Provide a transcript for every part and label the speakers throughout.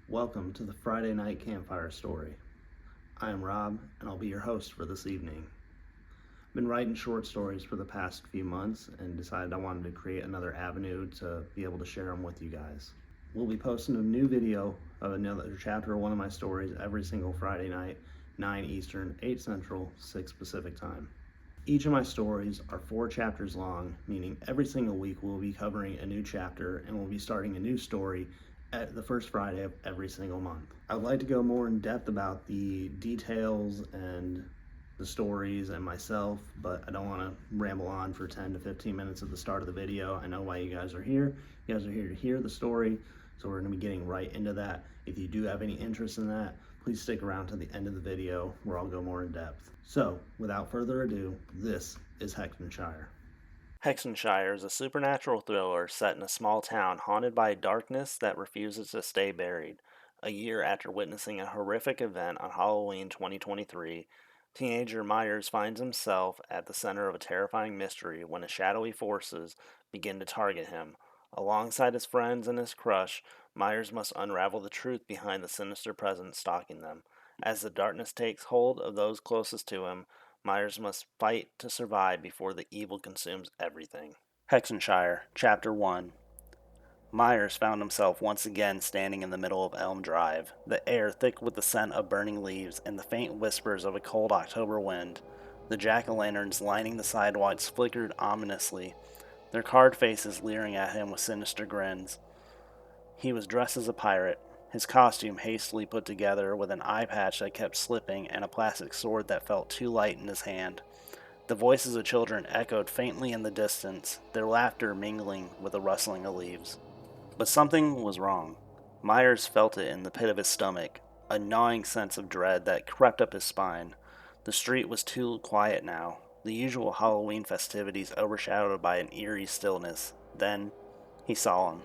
Speaker 1: Welcome to the Friday Night Campfire Story. I am Rob, and I'll be your host for this evening. I've been writing short stories for the past few months and decided I wanted to create another avenue to be able to share them with you guys. We'll be posting a new video of another chapter of one of my stories every single Friday night, 9 Eastern, 8 Central, 6 Pacific time. Each of my stories are 4 chapters long, meaning every single week we'll be covering a new chapter and we'll be starting a new story at the first Friday of every single month. I would like to go more in depth about the details and the stories and myself, but I don't want to ramble on for 10 to 15 minutes at the start of the video. I know why you guys are here. You guys are here to hear the story, so we're going to be getting right into that. If you do have any interest in that, please stick around to the end of the video where I'll go more in depth. So, without further ado, this is Hexenshire. Hexenshire is a supernatural thriller set in a small town haunted by darkness that refuses to stay buried. A year after witnessing a horrific event on Halloween 2023, teenager Myers finds himself at the center of a terrifying mystery when shadowy forces begin to target him. Alongside his friends and his crush, Myers must unravel the truth behind the sinister presence stalking them. As the darkness takes hold of those closest to him, Myers must fight to survive before the evil consumes everything. Hexenshire, Chapter 1. Myers found himself once again standing in the middle of Elm Drive, the air thick with the scent of burning leaves and the faint whispers of a cold October wind. The jack-o'-lanterns lining the sidewalks flickered ominously, their card faces leering at him with sinister grins. He was dressed as a pirate, his costume hastily put together with an eye patch that kept slipping and a plastic sword that felt too light in his hand. The voices of children echoed faintly in the distance, their laughter mingling with the rustling of leaves. But something was wrong. Myers felt it in the pit of his stomach, a gnawing sense of dread that crept up his spine. The street was too quiet now, the usual Halloween festivities overshadowed by an eerie stillness. Then he saw him.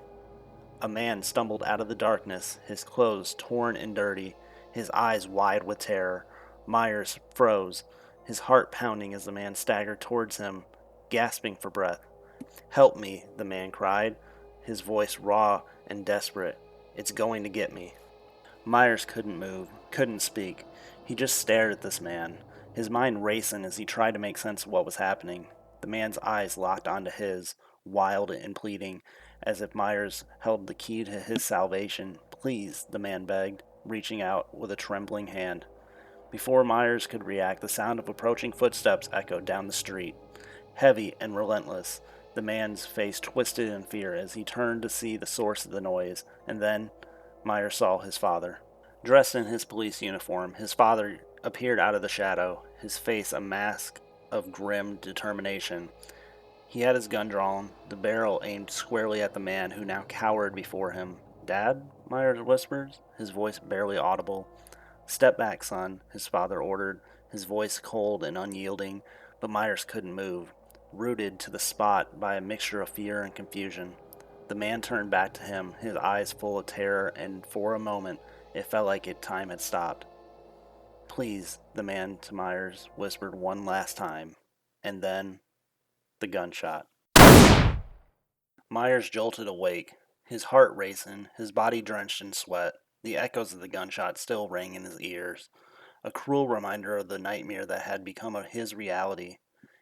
Speaker 1: A man stumbled out of the darkness, his clothes torn and dirty, his eyes wide with terror. Myers froze, his heart pounding as the man staggered towards him, gasping for breath. "Help me," the man cried, his voice raw and desperate. "It's going to get me." Myers couldn't move, couldn't speak. He just stared at this man, his mind racing as he tried to make sense of what was happening. The man's eyes locked onto his, wild and pleading, as if Myers held the key to his salvation. "Please," the man begged, reaching out with a trembling hand. Before Myers could react, the sound of approaching footsteps echoed down the street. Heavy and relentless, the man's face twisted in fear as he turned to see the source of the noise, and then Myers saw his father. Dressed in his police uniform, his father appeared out of the shadow, his face a mask of grim determination. He had his gun drawn, the barrel aimed squarely at the man who now cowered before him. "Dad?" Myers whispered, his voice barely audible. "Step back, son," his father ordered, his voice cold and unyielding, but Myers couldn't move, rooted to the spot by a mixture of fear and confusion. The man turned back to him, his eyes full of terror, and for a moment it felt like time had stopped. "Please," the man to Myers whispered one last time, and then the gunshot. Myers jolted awake, his heart racing, his body drenched in sweat. The echoes of the gunshot still rang in his ears, a cruel reminder of the nightmare that had become his reality.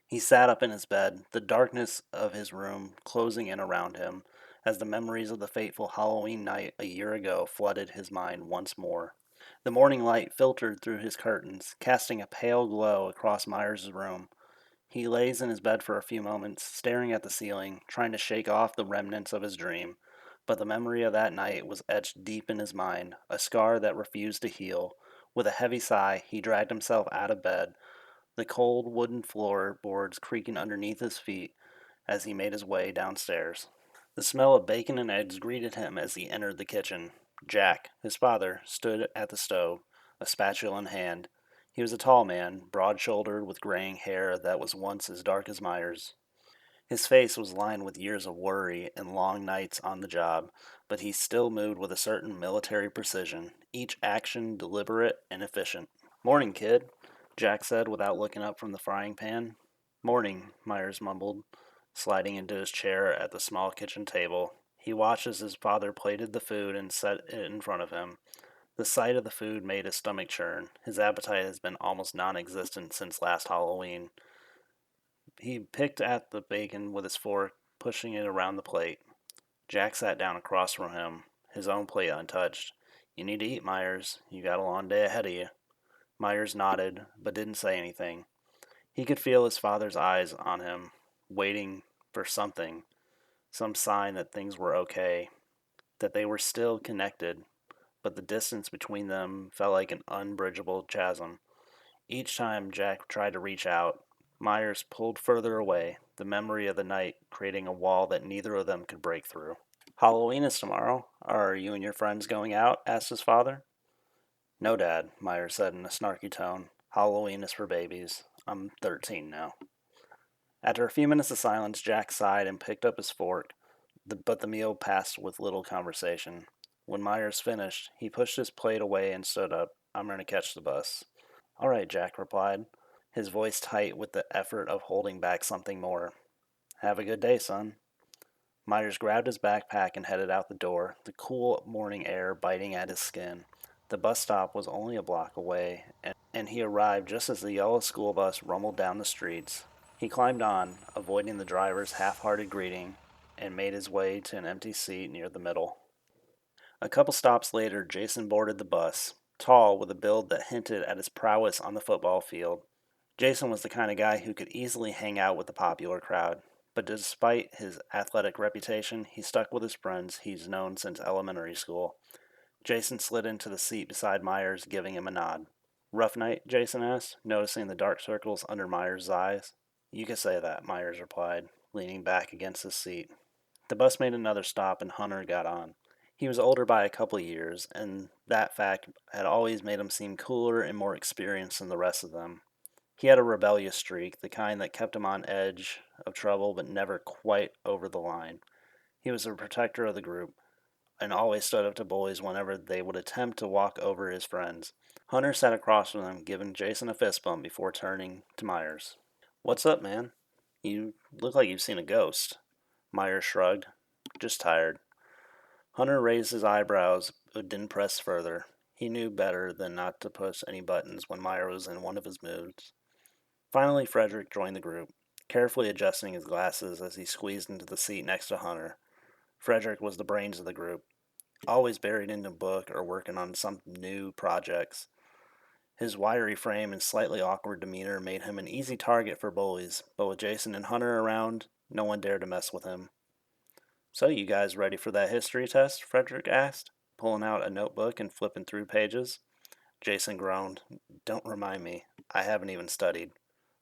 Speaker 1: He sat up in his bed, the darkness of his room closing in around him, as the memories of the fateful Halloween night a year ago flooded his mind once more. The morning light filtered through his curtains, casting a pale glow across Myers' room. He lays in his bed for a few moments, staring at the ceiling, trying to shake off the remnants of his dream. But the memory of that night was etched deep in his mind, a scar that refused to heal. With a heavy sigh, he dragged himself out of bed, the cold wooden floorboards creaking underneath his feet as he made his way downstairs. The smell of bacon and eggs greeted him as he entered the kitchen. Jack, his father, stood at the stove, a spatula in hand. He was a tall man, broad-shouldered, with graying hair that was once as dark as Myers. His face was lined with years of worry and long nights on the job, but he still moved with a certain military precision, each action deliberate and efficient. "Morning, kid," Jack said without looking up from the frying pan. "Morning," Myers mumbled, sliding into his chair at the small kitchen table.
Speaker 2: He watched as his father plated the food and set it in front of him. The sight of the food made his stomach churn. His appetite has been almost non existent since last Halloween. He picked at the bacon with his fork, pushing it around the plate. Jack sat down across from him, his own plate untouched. You need to eat, Myers. You got a long day ahead of you. Myers nodded, but didn't say anything. He could feel his father's eyes on him, waiting for something, some sign that things were okay, that they were still connected, but the distance between them felt like an unbridgeable chasm. Each time Jack tried to reach out, Myers pulled further away, the memory of the night creating a wall that neither of them could break through. Halloween is tomorrow. Are you and your friends going out? Asked his father. No, Dad, Myers said in a snarky tone. Halloween is for babies. I'm 13 now. After a few minutes of silence, Jack sighed and picked up his fork, but the meal passed with little conversation. When Myers finished, he pushed his plate away and stood up. I'm going to catch the bus. All right, Jack replied, his voice tight with the effort of holding back something more. Have a good day, son. Myers grabbed his backpack and headed out the door, the cool morning air biting at his skin. The bus stop was only a block away, and he arrived just as the yellow school bus rumbled down the streets. He climbed on, avoiding the driver's half-hearted greeting, and made his way to an empty seat near the middle. A couple stops later, Jason boarded the bus, tall with a build that hinted at his prowess on the football field. Jason was the kind of guy who could easily hang out with the popular crowd, but despite his athletic reputation, he stuck with his friends he's known since elementary school. Jason slid into the seat beside Myers, giving him a nod. Rough night? Jason asked, noticing the dark circles under Myers' eyes. You can say that, Myers replied, leaning back against his seat. The bus made another stop and Hunter got on. He was older by a couple of years, and that fact had always made him seem cooler and more experienced than the rest of them. He had a rebellious streak, the kind that kept him on edge of trouble but never quite over the line. He was a protector of the group, and always stood up to bullies whenever they would attempt to walk over his friends. Hunter sat across from them, giving Jason a fist bump before turning to Myers. What's up, man? You look like you've seen a ghost. Myers shrugged. Just tired. Hunter raised his eyebrows, but didn't press further. He knew better than not to push any buttons when Myers was in one of his moods. Finally, Frederick joined the group, carefully adjusting his glasses as he squeezed into the seat next to Hunter. Frederick was the brains of the group, always buried in a book or working on some new projects. His wiry frame and slightly awkward demeanor made him an easy target for bullies, but with Jason and Hunter around, no one dared to mess with him. So, you guys ready for that history test? Frederick asked, pulling out a notebook and flipping through pages. Jason groaned. Don't remind me. I haven't even studied.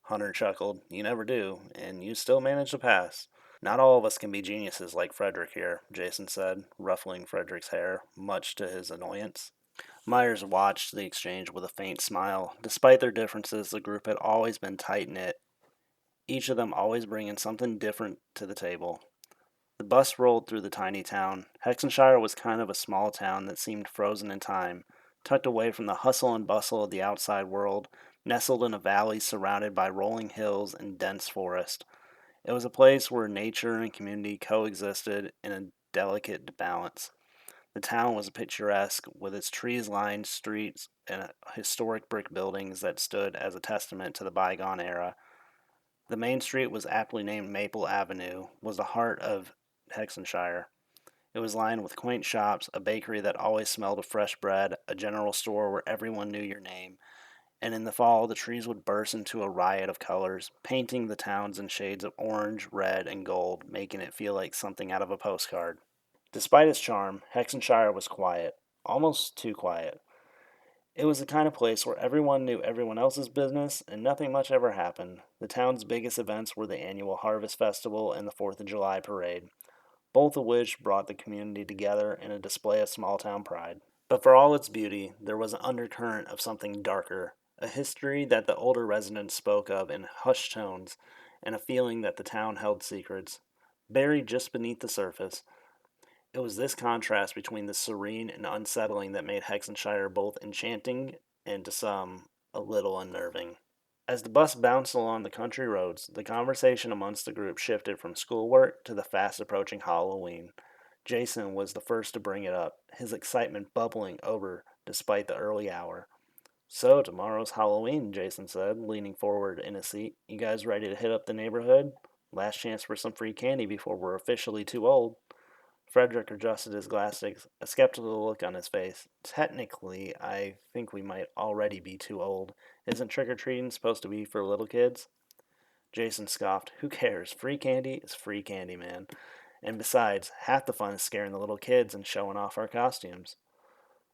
Speaker 2: Hunter chuckled. You never do, and you still manage to pass. Not all of us can be geniuses like Frederick here, Jason said, ruffling Frederick's hair, much to his annoyance. Myers watched the exchange with a faint smile. Despite their differences, the group had always been tight knit, each of them always bringing something different to the table. The bus rolled through the tiny town. Hexenshire was kind of a small town that seemed frozen in time, tucked away from the hustle and bustle of the outside world, nestled in a valley surrounded by rolling hills and dense forest. It was a place where nature and community coexisted in a delicate balance. The town was picturesque, with its trees lined streets and historic brick buildings that stood as a testament to the bygone era. The main street was aptly named Maple Avenue, was the heart of Hexenshire. It was lined with quaint shops, a bakery that always smelled of fresh bread, a general store where everyone knew your name, and in the fall the trees would burst into a riot of colors, painting the towns in shades of orange, red, and gold, making it feel like something out of a postcard. Despite its charm, Hexenshire was quiet, almost too quiet. It was the kind of place where everyone knew everyone else's business and nothing much ever happened. The town's biggest events were the annual Harvest Festival and the 4th of July parade, both of which brought the community together in a display of small town pride. But for all its beauty, there was an undercurrent of something darker, a history that the older residents spoke of in hushed tones, and a feeling that the town held secrets, buried just beneath the surface. It was this contrast between the serene and unsettling that made Hexenshire both enchanting and, to some, a little unnerving. As the bus bounced along the country roads, the conversation amongst the group shifted from schoolwork to the fast approaching Halloween. Jason was the first to bring it up, his excitement bubbling over despite the early hour. So, tomorrow's Halloween, Jason said, leaning forward in his seat. You guys ready to hit up the neighborhood? Last chance for some free candy before we're officially too old. Frederick adjusted his glasses, a skeptical look on his face. Technically, I think we might already be too old. Isn't trick or treating supposed to be for little kids? Jason scoffed. Who cares? Free candy is free candy, man. And besides, half the fun is scaring the little kids and showing off our costumes.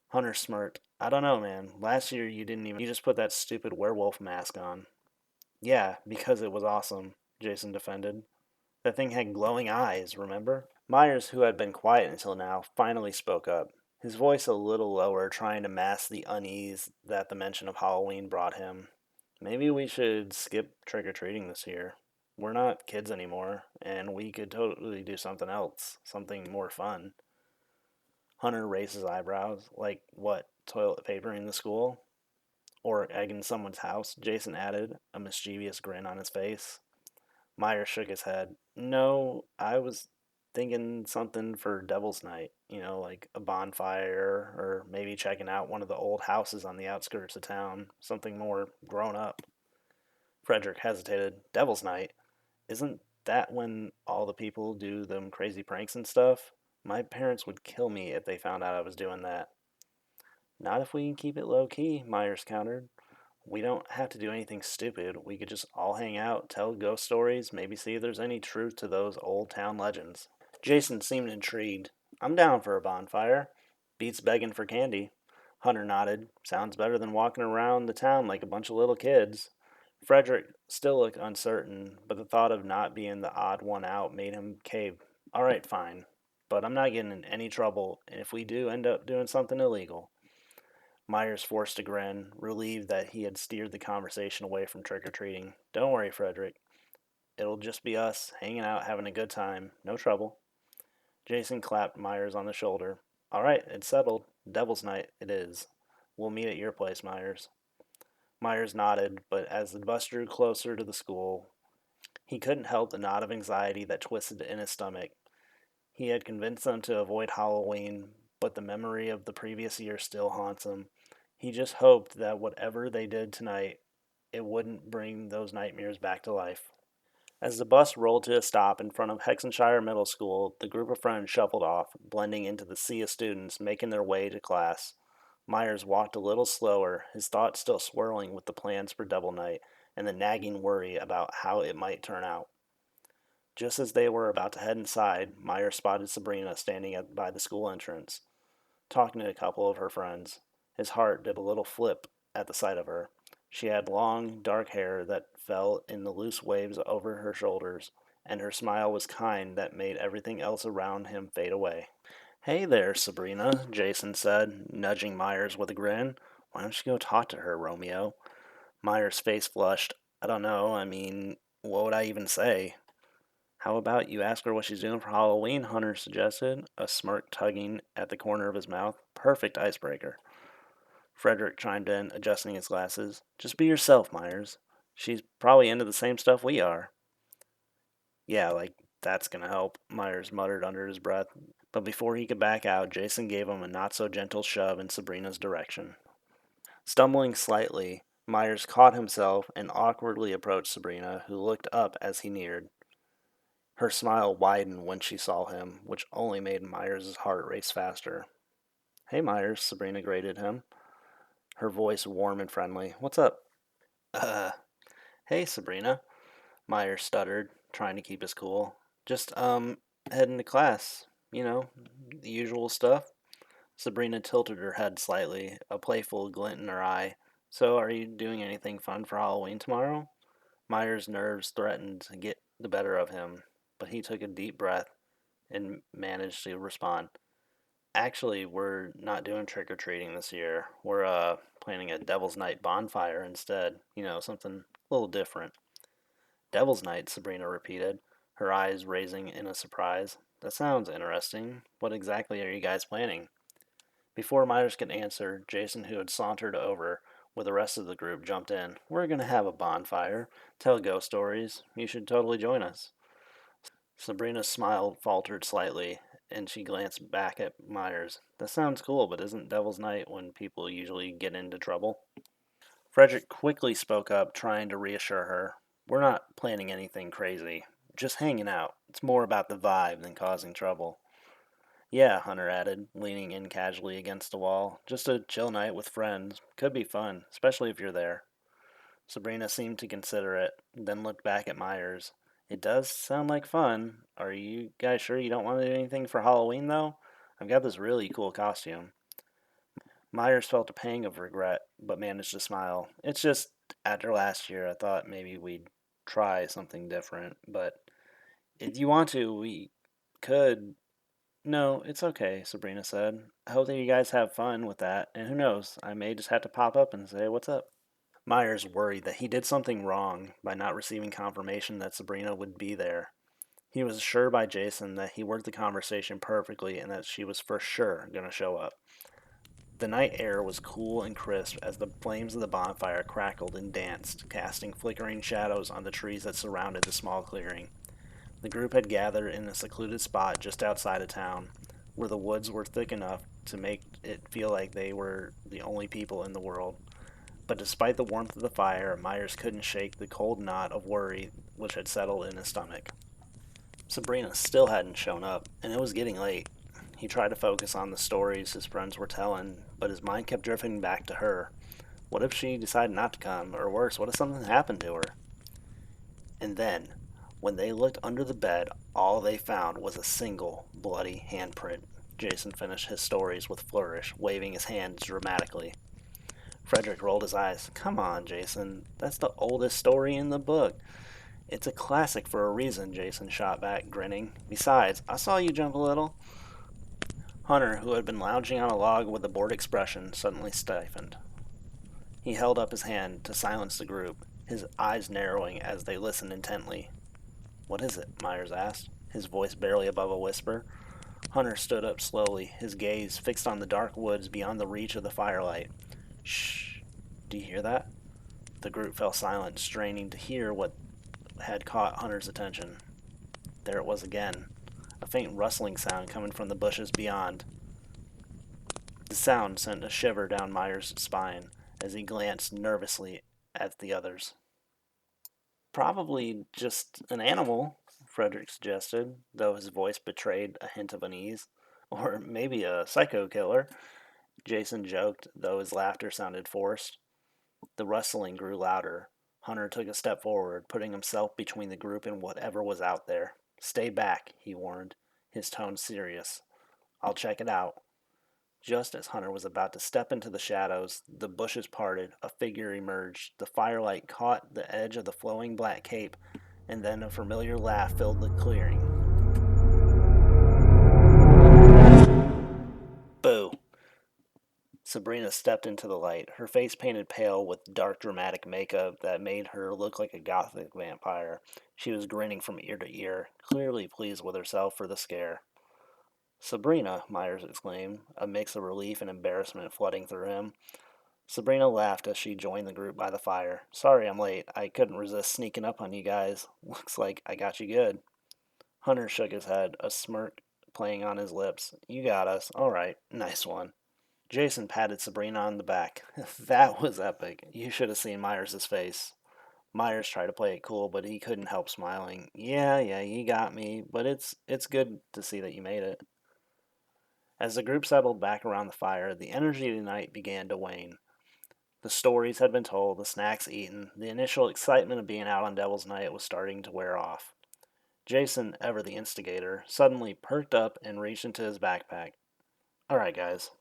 Speaker 2: Hunter smirked. I don't know, man. Last year you didn't even. You just put that stupid werewolf mask on. Yeah, because it was awesome, Jason defended. That thing had glowing eyes, remember? Myers, who had been quiet until now, finally spoke up, his voice a little lower, trying to mask the unease that the mention of Halloween brought him. Maybe we should skip trick or treating this year. We're not kids anymore, and we could totally do something else, something more fun. Hunter raised his eyebrows. Like what? Toilet paper in the school? Or egg in someone's house? Jason added, a mischievous grin on his face. Myers shook his head. No, I was thinking something for Devil's Night. Like a bonfire, or maybe checking out one of the old houses on the outskirts of town. Something more grown up. Frederick hesitated. Devil's Night? Isn't that when all the people do them crazy pranks and stuff? My parents would kill me if they found out I was doing that. Not if we can keep it low key, Myers countered. We don't have to do anything stupid. We could just all hang out, tell ghost stories, maybe see if there's any truth to those old town legends. Jason seemed intrigued. I'm down for a bonfire. Beats begging for candy. Hunter nodded. Sounds better than walking around the town like a bunch of little kids. Frederick still looked uncertain, but the thought of not being the odd one out made him cave. All right, fine. But I'm not getting in any trouble if we do end up doing something illegal. Myers forced a grin, relieved that he had steered the conversation away from trick or treating. Don't worry, Frederick. It'll just be us, hanging out, having a good time. No trouble. Jason clapped Myers on the shoulder. All right, it's settled. Devil's Night it is. We'll meet at your place, Myers. Myers nodded, but as the bus drew closer to the school, he couldn't help the knot of anxiety that twisted in his stomach. He had convinced them to avoid Halloween, but the memory of the previous year still haunts him. He just hoped that whatever they did tonight, it wouldn't bring those nightmares back to life. As the bus rolled to a stop in front of Hexenshire Middle School, the group of friends shuffled off, blending into the sea of students making their way to class. Myers walked a little slower, his thoughts still swirling with the plans for Devil Night and the nagging worry about how it might turn out. Just as they were about to head inside, Myers spotted Sabrina standing by the school entrance, talking to a couple of her friends. His heart did a little flip at the sight of her. She had long, dark hair that fell in the loose waves over her shoulders, and her smile was kind that made everything else around him fade away. Hey there, Sabrina, Jason said, nudging Myers with a grin. Why don't you go talk to her, Romeo? Myers' face flushed. I don't know, what would I even say? How about you ask her what she's doing for Halloween? Hunter suggested, a smirk tugging at the corner of his mouth. Perfect icebreaker. Frederick chimed in, adjusting his glasses. Just be yourself, Myers. She's probably into the same stuff we are. Yeah, like that's gonna help, Myers muttered under his breath. But before he could back out, Jason gave him a not so gentle shove in Sabrina's direction. Stumbling slightly, Myers caught himself and awkwardly approached Sabrina, who looked up as he neared. Her smile widened when she saw him, which only made Myers' heart race faster. Hey, Myers, Sabrina greeted him, her voice warm and friendly. What's up? Uh, hey, Sabrina, Myers stuttered, trying to keep his cool. Just, heading to class. The usual stuff. Sabrina tilted her head slightly, a playful glint in her eye. So, are you doing anything fun for Halloween tomorrow? Myers' nerves threatened to get the better of him, but he took a deep breath and managed to respond. Actually, we're not doing trick or treating this year. We're planning a Devil's Night bonfire instead. Something a little different. Devil's Night, Sabrina repeated, her eyes raising in a surprise. That sounds interesting. What exactly are you guys planning? Before Myers could answer, Jason, who had sauntered over with the rest of the group, jumped in. We're going to have a bonfire, tell ghost stories. You should totally join us. Sabrina's smile faltered slightly, and she glanced back at Myers. That sounds cool, but isn't Devil's Night when people usually get into trouble? Frederick quickly spoke up, trying to reassure her. We're not planning anything crazy. Just hanging out. It's more about the vibe than causing trouble. Yeah, Hunter added, leaning in casually against the wall. Just a chill night with friends. Could be fun, especially if you're there. Sabrina seemed to consider it, then looked back at Myers. It does sound like fun. Are you guys sure you don't want to do anything for Halloween, though? I've got this really cool costume. Myers felt a pang of regret, but managed to smile. It's just, after last year, I thought maybe we'd try something different, but if you want to, we could. No, it's okay, Sabrina said. I hope that you guys have fun with that, and who knows, I may just have to pop up and say, what's up? Myers worried that he did something wrong by not receiving confirmation that Sabrina would be there. He was assured by Jason that he worked the conversation perfectly and that she was for sure going to show up. The night air was cool and crisp as the flames of the bonfire crackled and danced, casting flickering shadows on the trees that surrounded the small clearing. The group had gathered in a secluded spot just outside of town, where the woods were thick enough to make it feel like they were the only people in the world. But despite the warmth of the fire, Myers couldn't shake the cold knot of worry which had settled in his stomach. Sabrina still hadn't shown up, and it was getting late. He tried to focus on the stories his friends were telling, but his mind kept drifting back to her. What if she decided not to come? Or worse, what if something happened to her? And then, when they looked under the bed, all they found was a single bloody handprint. Jason finished his stories with flourish, waving his hands dramatically. Frederick rolled his eyes. Come on, Jason. That's the oldest story in the book. It's a classic for a reason, Jason shot back, grinning. Besides, I saw you jump a little. Hunter, who had been lounging on a log with a bored expression, suddenly stiffened. He held up his hand to silence the group, his eyes narrowing as they listened intently. What is it? Myers asked, his voice barely above a whisper. Hunter stood up slowly, his gaze fixed on the dark woods beyond the reach of the firelight. Shh. Do you hear that? The group fell silent, straining to hear what had caught Hunter's attention. There it was again, a faint rustling sound coming from the bushes beyond. The sound sent a shiver down Myers' spine as he glanced nervously at the others. Probably just an animal, Frederick suggested, though his voice betrayed a hint of unease. Or maybe a psycho killer, Jason joked, though his laughter sounded forced. The rustling grew louder. Hunter took a step forward, putting himself between the group and whatever was out there. Stay back, he warned, his tone serious. I'll check it out. Just as Hunter was about to step into the shadows, the bushes parted, a figure emerged. The firelight caught the edge of the flowing black cape, and then a familiar laugh filled the clearing. Boo! Sabrina stepped into the light, her face painted pale with dark dramatic makeup that made her look like a gothic vampire. She was grinning from ear to ear, clearly pleased with herself for the scare. Sabrina, Myers exclaimed, a mix of relief and embarrassment flooding through him. Sabrina laughed as she joined the group by the fire. Sorry I'm late. I couldn't resist sneaking up on you guys. Looks like I got you good. Hunter shook his head, a smirk playing on his lips. You got us. All right. Nice one. Jason patted Sabrina on the back. That was epic. You should have seen Myers' face. Myers tried to play it cool, but he couldn't help smiling. Yeah, you got me, but it's good to see that you made it. As the group settled back around the fire, the energy of the night began to wane. The stories had been told, the snacks eaten, the initial excitement of being out on Devil's Night was starting to wear off. Jason, ever the instigator, suddenly perked up and reached into his backpack. Alright, guys,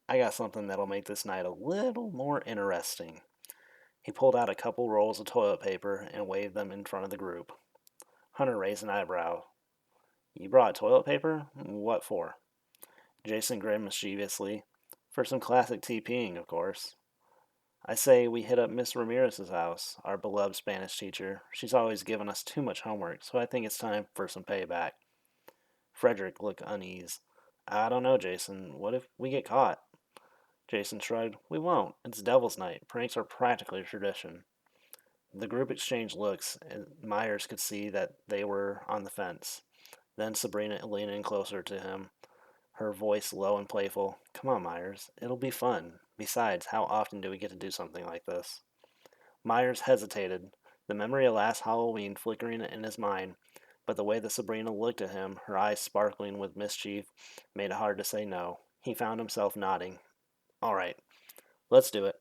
Speaker 2: I got something that'll make this night a little more interesting. He pulled out a couple rolls of toilet paper and waved them in front of the group. Hunter raised an eyebrow. You brought toilet paper? What for? Jason grinned mischievously. For some classic TPing, of course. I say we hit up Miss Ramirez's house, our beloved Spanish teacher. She's always given us too much homework, so I think it's time for some payback. Frederick looked uneasy. I don't know, Jason. What if we get caught? Jason shrugged. We won't. It's Devil's Night. Pranks are practically a tradition. The group exchanged looks, and Myers could see that they were on the fence. Then Sabrina leaned in closer to him, her voice low and playful. Come on, Myers. It'll be fun. Besides, how often do we get to do something like this? Myers hesitated, the memory of last Halloween flickering in his mind, but the way that Sabrina looked at him, her eyes sparkling with mischief, made it hard to say no. He found himself nodding. All right, let's do it.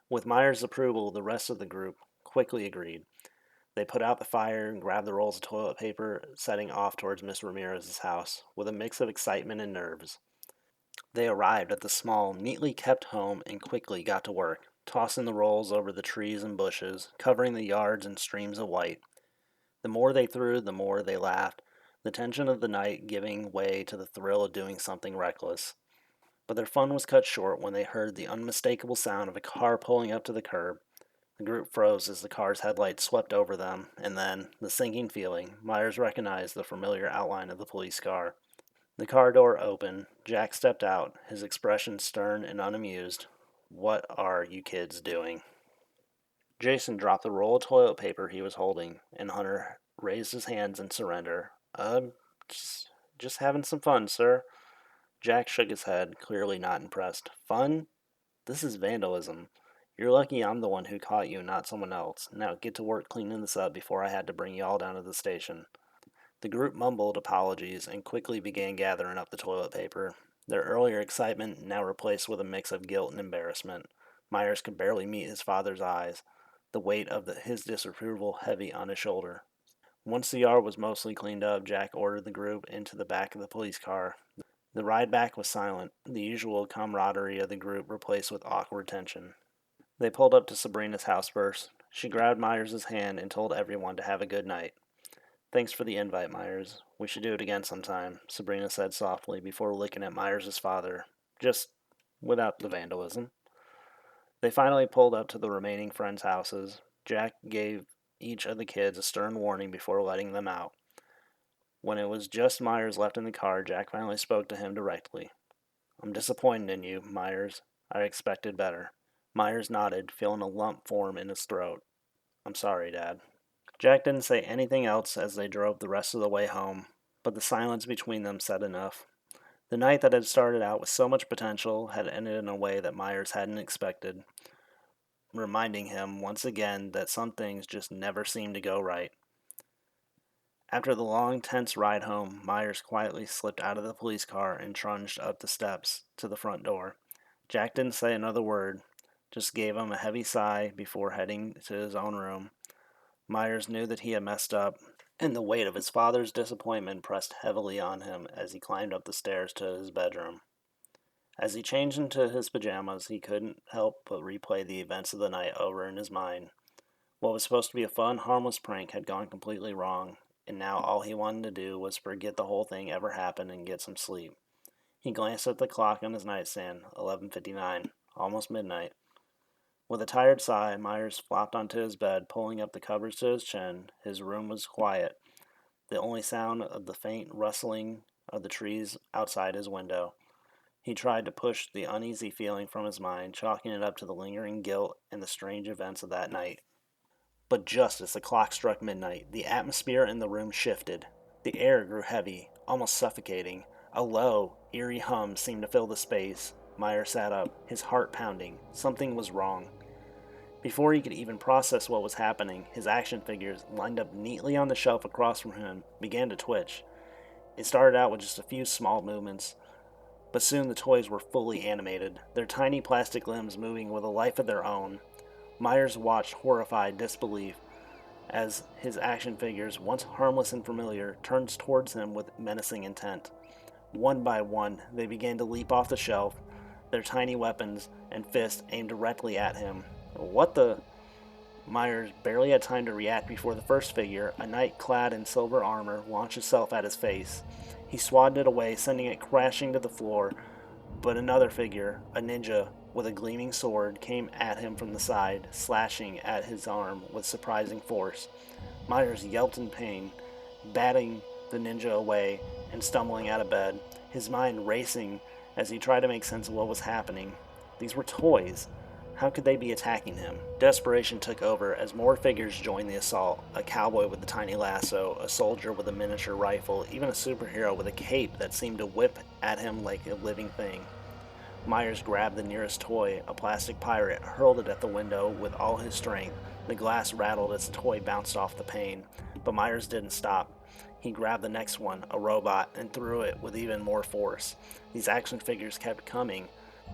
Speaker 2: With Myers' approval, the rest of the group quickly agreed. They put out the fire and grabbed the rolls of toilet paper, setting off towards Miss Ramirez's house, with a mix of excitement and nerves. They arrived at the small, neatly kept home and quickly got to work, tossing the rolls over the trees and bushes, covering the yards in streams of white. The more they threw, the more they laughed, the tension of the night giving way to the thrill of doing something reckless. But their fun was cut short when they heard the unmistakable sound of a car pulling up to the curb. The group froze as the car's headlights swept over them, and then, the sinking feeling, Myers recognized the familiar outline of the police car. The car door opened. Jack stepped out, his expression stern and unamused. What are you kids doing? Jason dropped the roll of toilet paper he was holding, and Hunter raised his hands in surrender. Just having some fun, sir. Jack shook his head, clearly not impressed. Fun? This is vandalism. You're lucky I'm the one who caught you, not someone else. Now get to work cleaning this up before I had to bring you all down to the station. The group mumbled apologies and quickly began gathering up the toilet paper, their earlier excitement now replaced with a mix of guilt and embarrassment. Myers could barely meet his father's eyes, the weight of his disapproval heavy on his shoulder. Once the yard was mostly cleaned up, Jack ordered the group into the back of the police car. The ride back was silent, the usual camaraderie of the group replaced with awkward tension. They pulled up to Sabrina's house first. She grabbed Myers' hand and told everyone to have a good night. Thanks for the invite, Myers. We should do it again sometime, Sabrina said softly before looking at Myers' father. Just without the vandalism. They finally pulled up to the remaining friends' houses. Jack gave each of the kids a stern warning before letting them out. When it was just Myers left in the car, Jack finally spoke to him directly. I'm disappointed in you, Myers. I expected better. Myers nodded, feeling a lump form in his throat. I'm sorry, Dad. Jack didn't say anything else as they drove the rest of the way home, but the silence between them said enough. The night that had started out with so much potential had ended in a way that Myers hadn't expected, reminding him once again that some things just never seemed to go right. After the long, tense ride home, Myers quietly slipped out of the police car and trudged up the steps to the front door. Jack didn't say another word, just gave him a heavy sigh before heading to his own room. Myers knew that he had messed up, and the weight of his father's disappointment pressed heavily on him as he climbed up the stairs to his bedroom. As he changed into his pajamas, he couldn't help but replay the events of the night over in his mind. What was supposed to be a fun, harmless prank had gone completely wrong, and now all he wanted to do was forget the whole thing ever happened and get some sleep. He glanced at the clock on his nightstand, 11:59, almost midnight. With a tired sigh, Myers flopped onto his bed, pulling up the covers to his chin. His room was quiet, the only sound of the faint rustling of the trees outside his window. He tried to push the uneasy feeling from his mind, chalking it up to the lingering guilt and the strange events of that night. But just as the clock struck midnight, the atmosphere in the room shifted. The air grew heavy, almost suffocating. A low, eerie hum seemed to fill the space. Meyer sat up, his heart pounding. Something was wrong. Before he could even process what was happening, his action figures, lined up neatly on the shelf across from him, began to twitch. It started out with just a few small movements, but soon the toys were fully animated, their tiny plastic limbs moving with a life of their own. Myers watched horrified disbelief as his action figures, once harmless and familiar, turned towards him with menacing intent. One by one, they began to leap off the shelf, their tiny weapons and fists aimed directly at him. What the? Myers barely had time to react before the first figure, a knight clad in silver armor, launched itself at his face. He swatted it away, sending it crashing to the floor, but another figure, a ninja with a gleaming sword, came at him from the side, slashing at his arm with surprising force. Myers yelped in pain, batting the ninja away and stumbling out of bed, his mind racing as he tried to make sense of what was happening. These were toys. How could they be attacking him? Desperation took over as more figures joined the assault: a cowboy with a tiny lasso, a soldier with a miniature rifle, even a superhero with a cape that seemed to whip at him like a living thing. Myers grabbed the nearest toy, a plastic pirate, hurled it at the window with all his strength. The glass rattled as the toy bounced off the pane, but Myers didn't stop. He grabbed the next one, a robot, and threw it with even more force. These action figures kept coming,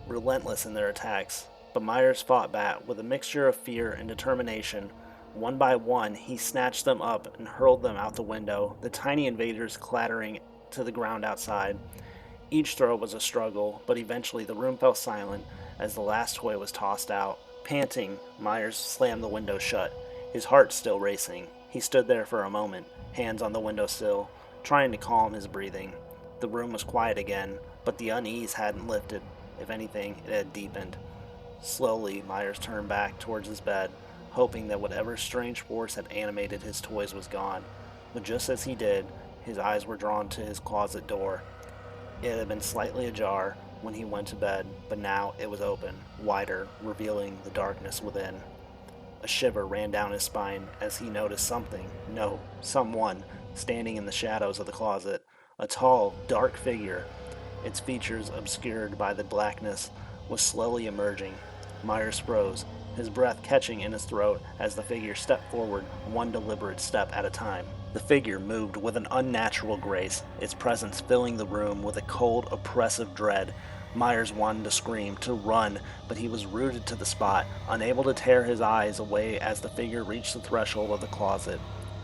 Speaker 2: relentless in their attacks, but Myers fought back with a mixture of fear and determination. One by one, he snatched them up and hurled them out the window, the tiny invaders clattering to the ground outside. Each throw was a struggle, but eventually the room fell silent as the last toy was tossed out. Panting, Myers slammed the window shut, his heart still racing. He stood there for a moment, hands on the windowsill, trying to calm his breathing. The room was quiet again, but the unease hadn't lifted. If anything, it had deepened. Slowly, Myers turned back towards his bed, hoping that whatever strange force had animated his toys was gone. But just as he did, his eyes were drawn to his closet door. It had been slightly ajar when he went to bed, but now it was open, wider, revealing the darkness within. A shiver ran down his spine as he noticed something, no, someone, standing in the shadows of the closet. A tall, dark figure, its features obscured by the blackness, was slowly emerging. Myers froze, his breath catching in his throat as the figure stepped forward, one deliberate step at a time. The figure moved with an unnatural grace, its presence filling the room with a cold, oppressive dread. Myers wanted to scream, to run, but he was rooted to the spot, unable to tear his eyes away as the figure reached the threshold of the closet.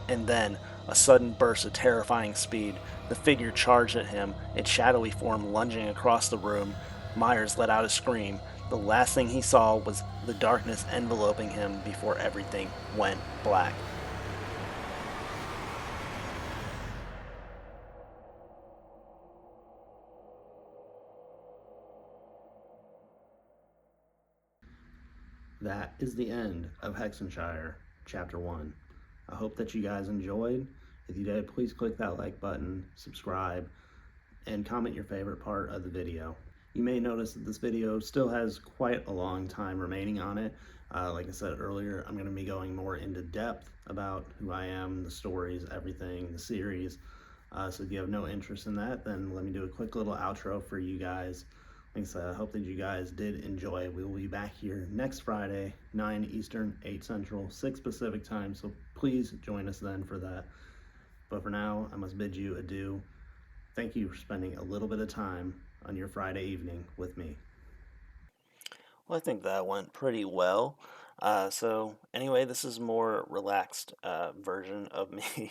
Speaker 2: And then, a sudden burst of terrifying speed. The figure charged at him, its shadowy form lunging across the room. Myers let out a scream. The last thing he saw was the darkness enveloping him before everything went black.
Speaker 1: That is the end of Hexenshire, Chapter 1. I hope that you guys enjoyed. If you did, please click that like button, subscribe, and comment your favorite part of the video. You may notice that this video still has quite a long time remaining on it. Like I said earlier, I'm going to be going more into depth about who I am, the stories, everything, the series. So if you have no interest in that, then let me do a quick little outro for you guys. Like I said, I hope that you guys did enjoy. We will be back here next Friday, 9 Eastern, 8 Central, 6 Pacific time. So please join us then for that. But for now, I must bid you adieu. Thank you for spending a little bit of time on your Friday evening with me.
Speaker 2: Well, I think that went pretty well. So anyway, this is a more relaxed version of me.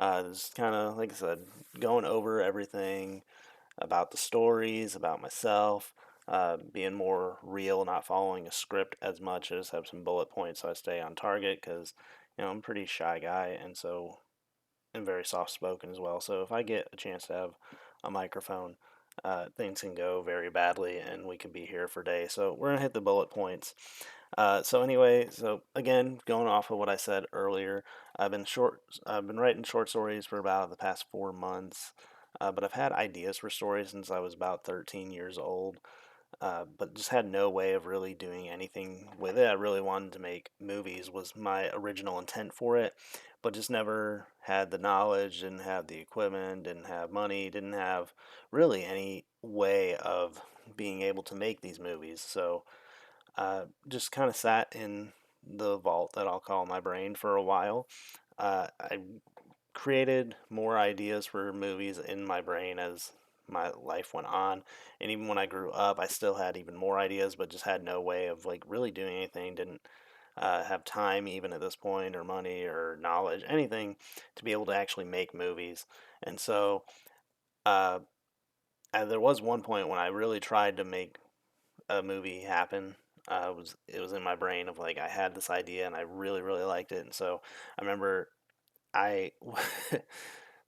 Speaker 2: Just kind of, like I said, going over everything about the stories, about myself, being more real, not following a script as much. I just have some bullet points so I stay on target because, I'm a pretty shy guy, and so I'm very soft spoken as well. So if I get a chance to have a microphone, things can go very badly, and we can be here for days. So we're gonna hit the bullet points. So anyway, so again, going off of what I said earlier, I've been writing short stories for about the past 4 months, but I've had ideas for stories since I was about 13 years old, but just had no way of really doing anything with it. I really wanted to make movies was my original intent for it, but just never had the knowledge, didn't have the equipment, didn't have money, didn't have really any way of being able to make these movies. So just kind of sat in the vault that I'll call my brain for a while. I created more ideas for movies in my brain as my life went on, and even when I grew up, I still had even more ideas, but just had no way of like really doing anything. Didn't have time even at this point, or money, or knowledge, anything to be able to actually make movies. And so uh, there was one point when I really tried to make a movie happen. It was in my brain of like I had this idea and I really really liked it, and so I remember I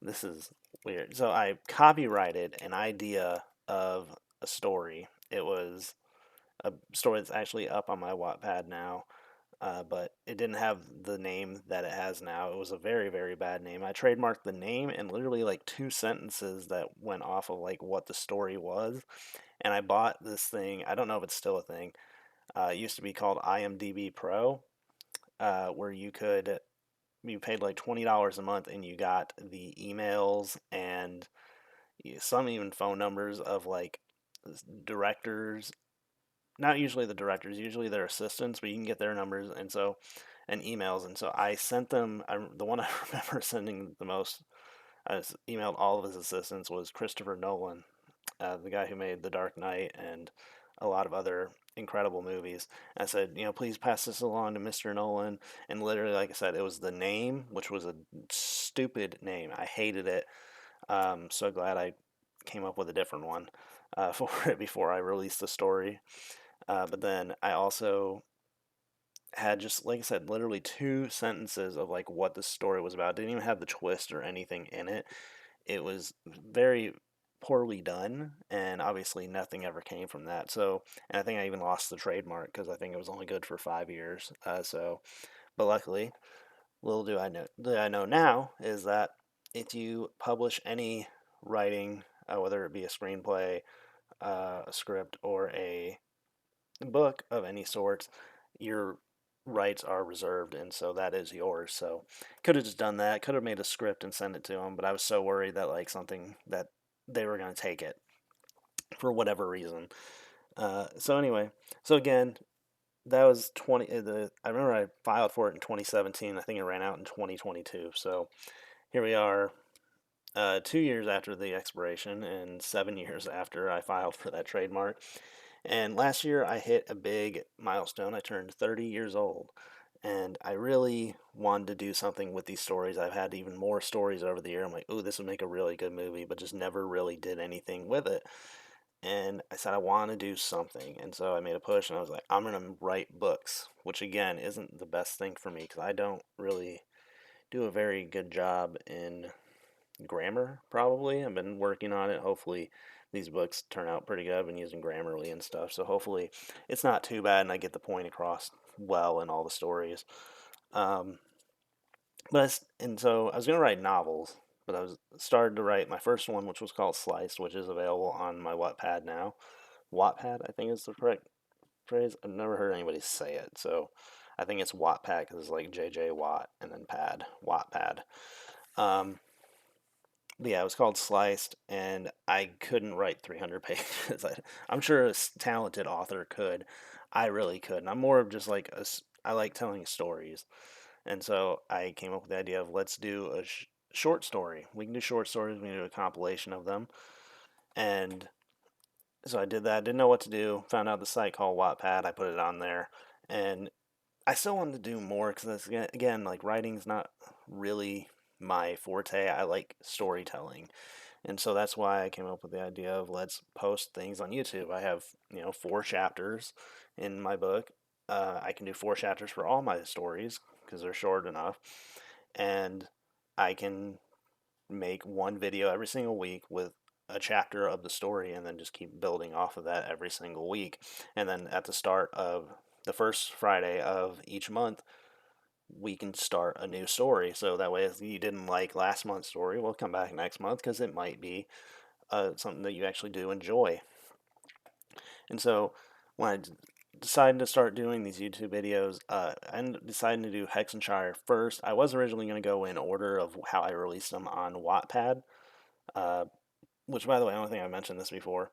Speaker 2: this is weird. So I copyrighted an idea of a story. It was a story that's actually up on my Wattpad now, but it didn't have the name that it has now. It was a very, very bad name. I trademarked the name and literally like two sentences that went off of like what the story was. And I bought this thing. I don't know if it's still a thing. It used to be called IMDb Pro, where you paid like $20 a month and you got the emails and some even phone numbers of like directors. Not usually the directors, usually their assistants, but you can get their numbers and emails. And so I sent them. The one I remember sending the most, emailed all of his assistants, was Christopher Nolan, the guy who made The Dark Knight and a lot of other incredible movies. I said, please pass this along to Mr. Nolan. And literally, like I said, it was the name, which was a stupid name. I hated it. So glad I came up with a different one for it before I released the story. But then I also had, just like I said, literally two sentences of like what the story was about. Didn't even have the twist or anything in it. It was very poorly done, and obviously nothing ever came from that. So, and I think I even lost the trademark because I think it was only good for 5 years. But luckily, little do I know now is that if you publish any writing, whether it be a screenplay, a script, or a book of any sort, your rights are reserved, and so that is yours. So could have just done that. Could have made a script and sent it to them, but I was so worried that like something that they were going to take it for whatever reason. So anyway, so again, that was 20. I remember I filed for it in 2017. I think it ran out in 2022. So here we are, 2 years after the expiration and 7 years after I filed for that trademark. And last year I hit a big milestone. I turned 30 years old. And I really wanted to do something with these stories. I've had even more stories over the year. I'm like, ooh, this would make a really good movie, but just never really did anything with it. And I said, I want to do something. And so I made a push and I was like, I'm going to write books, which again isn't the best thing for me because I don't really do a very good job in grammar, probably. I've been working on it. Hopefully, these books turn out pretty good. I've been using Grammarly and stuff, so hopefully, it's not too bad and I get the point across well in all the stories. Um, and so I was gonna write novels, but I was started to write my first one, which was called Sliced, which is available on my Wattpad now. Wattpad, I think is the correct phrase. I've never heard anybody say it, so I think it's Wattpad because it's like JJ Watt and then pad Wattpad. Um, But yeah, it was called Sliced, and I couldn't write 300 pages. I'm sure a talented author could. I really couldn't. I'm more of just like I like telling stories, and so I came up with the idea of let's do a short story. We can do short stories. We can do a compilation of them, and so I did that. Didn't know what to do. Found out the site called Wattpad. I put it on there, and I still wanted to do more because again, like writing's not really my forte. I like storytelling. And so that's why I came up with the idea of let's post things on YouTube. I have, 4 chapters in my book. I can do 4 chapters for all my stories because they're short enough. And I can make one video every single week with a chapter of the story and then just keep building off of that every single week. And then at the start of the first Friday of each month, we can start a new story. So that way, if you didn't like last month's story, we'll come back next month because it might be something that you actually do enjoy. And so when I decided to start doing these YouTube videos, I decided to do Hexenshire first. I was originally going to go in order of how I released them on Wattpad, uh, which, by the way, I don't think I mentioned this before,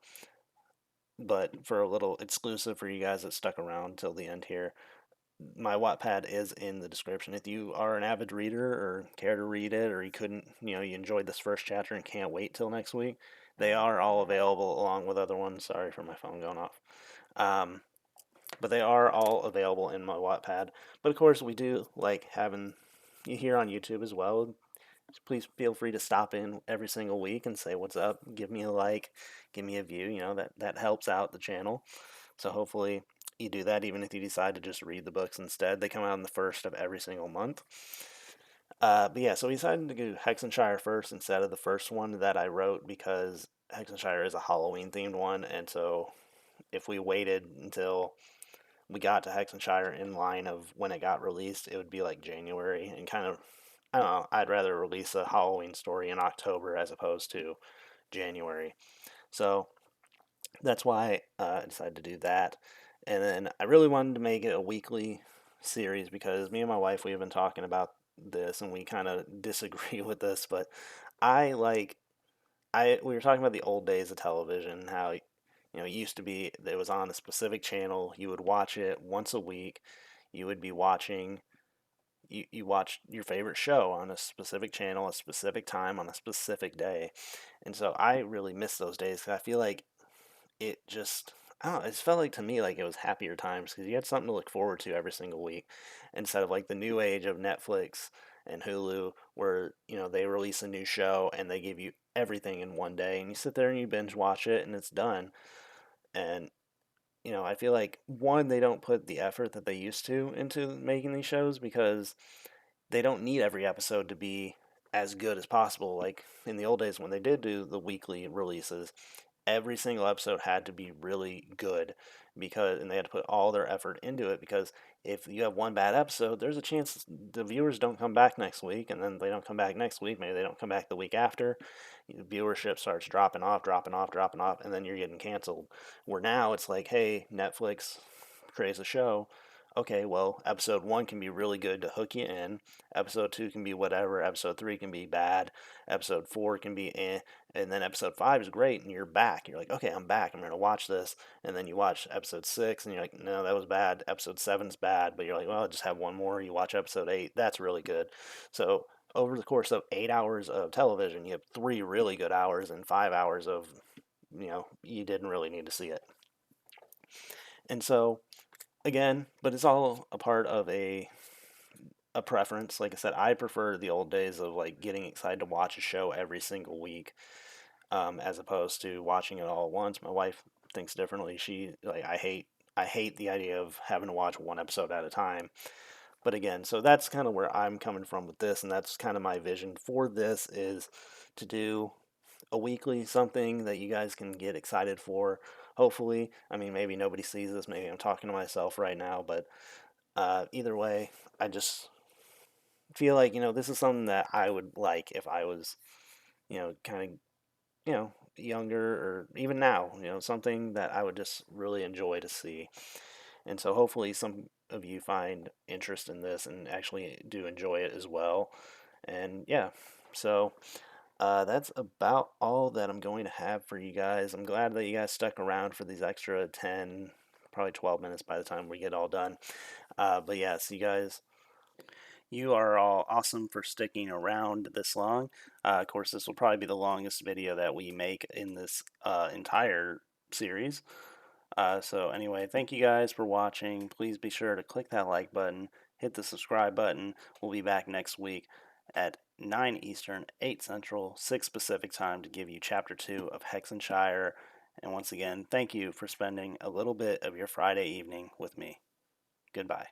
Speaker 2: but for a little exclusive for you guys that stuck around till the end here, my Wattpad is in the description. If you are an avid reader or care to read it, or you couldn't, you enjoyed this first chapter and can't wait till next week, they are all available along with other ones. Sorry for my phone going off. Um, but they are all available in my Wattpad. But of course, we do like having you here on YouTube as well. Please feel free to stop in every single week and say what's up. Give me a like, give me a view. That helps out the channel. So hopefully you do that even if you decide to just read the books instead. They come out on the first of every single month. But yeah, so we decided to do Hexenshire first instead of the first one that I wrote because Hexenshire is a Halloween themed one, and so if we waited until we got to Hexenshire in line of when it got released, it would be like January and kind of, I don't know, I'd rather release a Halloween story in October as opposed to January. So that's why I decided to do that. And then I really wanted to make it a weekly series because me and my wife, we have been talking about this and we kind of disagree with this, but I like we were talking about the old days of television, how it used to be that it was on a specific channel, you would watch it once a week, you would be watching you watch your favorite show on a specific channel, a specific time, on a specific day. And so I really miss those days 'cause I feel like it just I don't know, it felt like to me like it was happier times because you had something to look forward to every single week instead of like the new age of Netflix and Hulu where, they release a new show and they give you everything in one day and you sit there and you binge watch it and it's done. And I feel like one, they don't put the effort that they used to into making these shows because they don't need every episode to be as good as possible. Like in the old days when they did do the weekly releases, every single episode had to be really good and they had to put all their effort into it because if you have one bad episode, there's a chance the viewers don't come back next week, and then they don't come back next week, maybe they don't come back the week after. Viewership starts dropping off, dropping off, dropping off, and then you're getting canceled. Where now it's like, hey, Netflix creates a show. Okay, well, episode one can be really good to hook you in. Episode two can be whatever. Episode three can be bad. Episode four can be eh. And then episode five is great, and you're back. You're like, okay, I'm back. I'm going to watch this. And then you watch episode six, and you're like, no, that was bad. Episode seven's bad. But you're like, well, I'll just have one more. You watch episode eight. That's really good. So over the course of 8 hours of television, you have 3 really good hours and 5 hours of, you didn't really need to see it. And so again, but it's all a part of a preference. Like I said, I prefer the old days of like getting excited to watch a show every single week, as opposed to watching it all at once. My wife thinks differently. She like I hate the idea of having to watch one episode at a time. But again, so that's kind of where I'm coming from with this, and that's kind of my vision for this is to do a weekly something that you guys can get excited for. Hopefully, I mean, maybe nobody sees this. Maybe I'm talking to myself right now, but either way, I just feel like this is something that I would like if I was kind of younger or even now, something that I would just really enjoy to see. And so hopefully some of you find interest in this and actually do enjoy it as well. And yeah, so that's about all that I'm going to have for you guys. I'm glad that you guys stuck around for these extra 10, probably 12 minutes by the time we get all done. But yes, you guys, you are all awesome for sticking around this long. Of course, this will probably be the longest video that we make in this entire series. So anyway, thank you guys for watching. Please be sure to click that like button, hit the subscribe button. We'll be back next week at 9 Eastern, 8 Central, 6 Pacific time to give you Chapter 2 of Hexenshire. And once again, thank you for spending a little bit of your Friday evening with me. Goodbye.